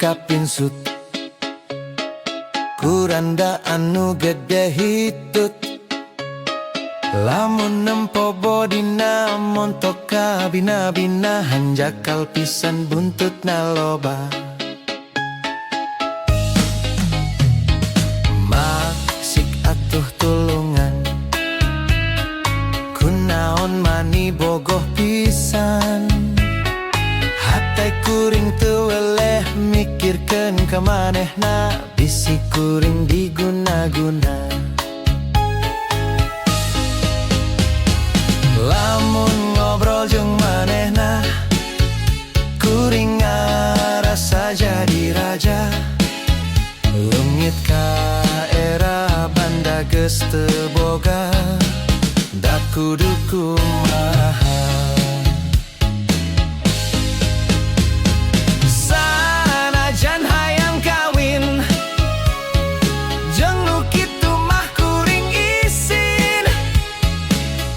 kapinsut, kuranda anu gede hitut. Lamun nempo bodina montok kabina-bina, hanjakal pisan buntut na loba. Maksik atuh tulungan, kunaon mani bogoh pisan. Hatai kuring teu weleh mikirkeun ka manehna, bisi kuring diguna-guna. Lamun ngobrol jeung manehna, kuring ngarasa jadi raja. Leungit ka era banda geus teu boga, da kudu kumaha. Sanajan hayang kawin, jeung nu kitu mah kuring isin.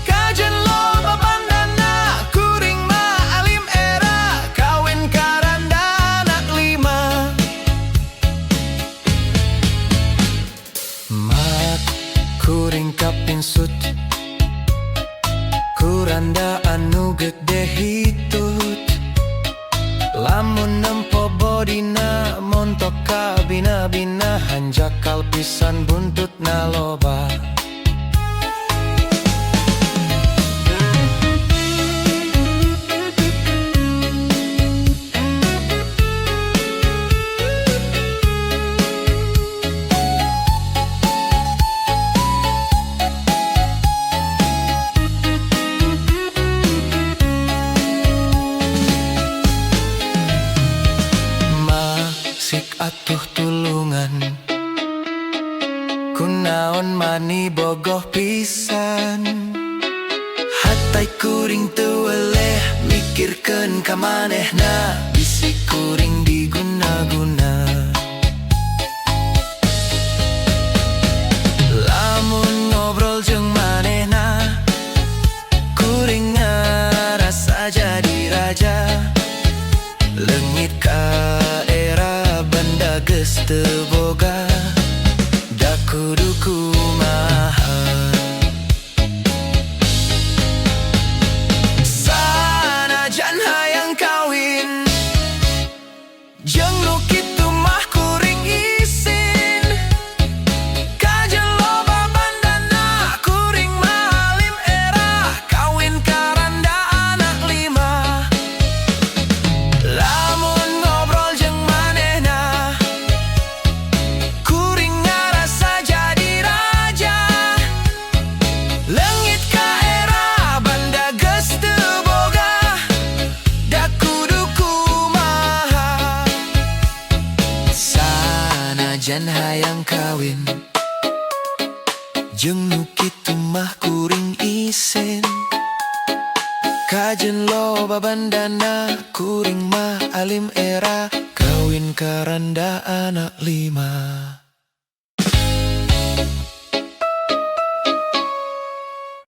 Kajen loba bandana, kuring mah alim era, kawin karanda anak 5. Mat kuring kapinsut, kuranda anu gede hitut. Lamun nempo bodina montok kabina-bina, hanjakal pisan buntut na loba. Sik atuh tulungan, kunaon mani bogoh pisan. Hatai kuring teu weleh mikirkeun ka manehna, bisi kuring diguna-guna. Lamun ngobrol jeung manehna, kuring ngarasa jadi raja. Leungit ka geus teu boga, da kudu kumaha. Sanajan hayang kawin, jeung nu kitu mah kuring isin. Kajen loba bandana, kuring mah alim era, kawin karanda anak 5. Lamun ngobrol jeung manehna, leungit ka era banda geus teu boga, da kudu kumaha. Sanajan hayang kawin, jeung nu kitu mah kuring isin. Kajen loba bandana, kuring mah alim era, kawin karanda anak 5.